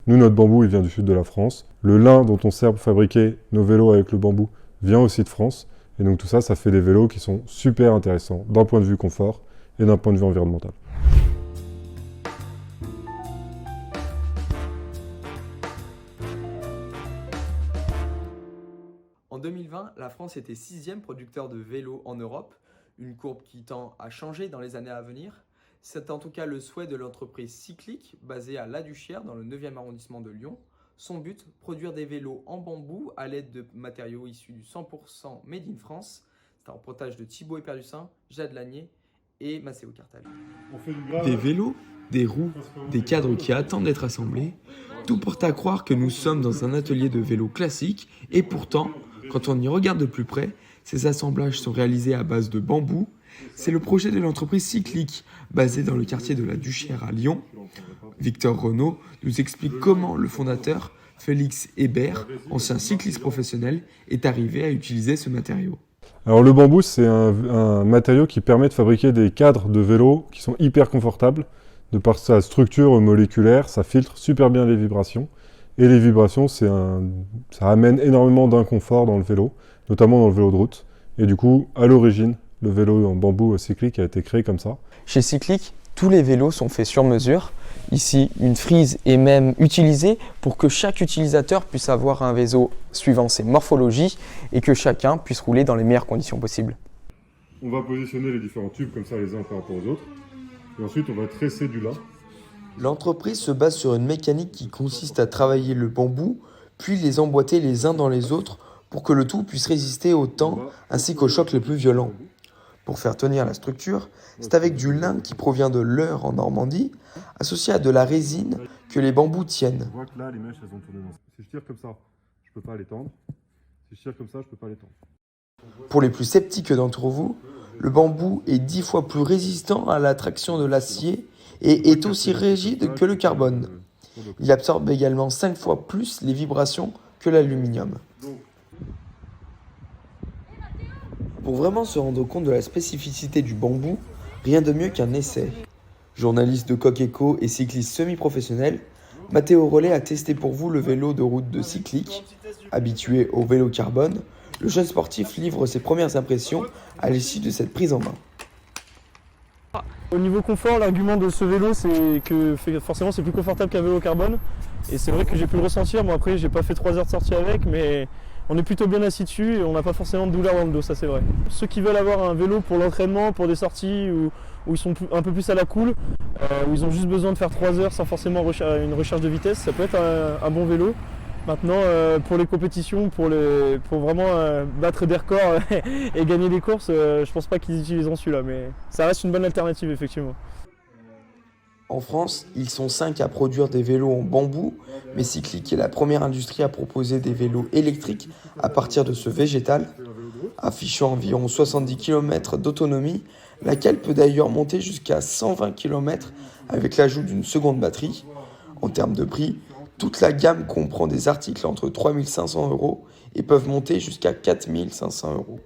Nous, notre bambou, il vient du sud de la France. Le lin dont on sert pour fabriquer nos vélos avec le bambou vient aussi de France. Et donc tout ça, ça fait des vélos qui sont super intéressants d'un point de vue confort et d'un point de vue environnemental. En 2020, la France était 6e producteur de vélos en Europe, une courbe qui tend à changer dans les années à venir. C'est en tout cas le souhait de l'entreprise Cyclic, basée à La Duchère, dans le 9e arrondissement de Lyon. Son but, produire des vélos en bambou à l'aide de matériaux issus du 100% Made in France. C'est un reportage de Thibaut Eperdussin, Jade Lanier et Maceo Cartal. Des vélos, des roues, des cadres qui attendent d'être assemblés, tout porte à croire que nous sommes dans un atelier de vélo classique et pourtant, quand on y regarde de plus près, ces assemblages sont réalisés à base de bambou. C'est le projet de l'entreprise Cyclic, basée dans le quartier de la Duchère à Lyon. Victor Renaud nous explique comment le fondateur, Félix Hébert, ancien cycliste professionnel, est arrivé à utiliser ce matériau. Alors le bambou, c'est un matériau qui permet de fabriquer des cadres de vélo qui sont hyper confortables. De par sa structure moléculaire, ça filtre super bien les vibrations. Et les vibrations, ça amène énormément d'inconfort dans le vélo, notamment dans le vélo de route. Et du coup, à l'origine, le vélo en bambou Cyclic a été créé comme ça. Chez Cyclic, tous les vélos sont faits sur mesure. Ici, une frise est même utilisée pour que chaque utilisateur puisse avoir un vélo suivant ses morphologies et que chacun puisse rouler dans les meilleures conditions possibles. On va positionner les différents tubes comme ça les uns par rapport aux autres. Et ensuite, on va tresser du lin. L'entreprise se base sur une mécanique qui consiste à travailler le bambou, puis les emboîter les uns dans les autres pour que le tout puisse résister au temps ainsi qu'aux chocs les plus violents. Pour faire tenir la structure, c'est avec du lin qui provient de l'Eure en Normandie, associé à de la résine que les bambous tiennent. On voit que là, les mèches, elles ont tourné dans ça. Si je tire comme ça, je peux pas les tendre. Si je tire comme ça, je peux pas les tendre. Pour les plus sceptiques d'entre vous, le bambou est 10 fois plus résistant à la traction de l'acier et est aussi rigide que le carbone. Il absorbe également 5 fois plus les vibrations que l'aluminium. Pour vraiment se rendre compte de la spécificité du bambou, rien de mieux qu'un essai. Journaliste de Coq-Éco et cycliste semi-professionnel, Mathéo Rollet a testé pour vous le vélo de route de Cyclic. Habitué au vélo carbone, le jeune sportif livre ses premières impressions à l'issue de cette prise en main. Au niveau confort, l'argument de ce vélo, c'est que forcément c'est plus confortable qu'un vélo carbone. Et c'est vrai que j'ai pu le ressentir. Bon, après, j'ai pas fait 3 heures de sortie avec, mais on est plutôt bien assis dessus et on n'a pas forcément de douleur dans le dos, ça c'est vrai. Ceux qui veulent avoir un vélo pour l'entraînement, pour des sorties où ils sont un peu plus à la cool, où ils ont juste besoin de faire 3 heures sans forcément une recharge de vitesse, ça peut être un bon vélo. Maintenant, pour les compétitions, pour vraiment battre des records et gagner des courses, je pense pas qu'ils utiliseront celui-là, mais ça reste une bonne alternative effectivement. En France, ils sont 5 à produire des vélos en bambou, mais Cyclic est la première industrie à proposer des vélos électriques à partir de ce végétal, affichant environ 70 km d'autonomie, laquelle peut d'ailleurs monter jusqu'à 120 km avec l'ajout d'une seconde batterie. En termes de prix, toute la gamme comprend des articles entre 3 500 € et peuvent monter jusqu'à 4 500 €.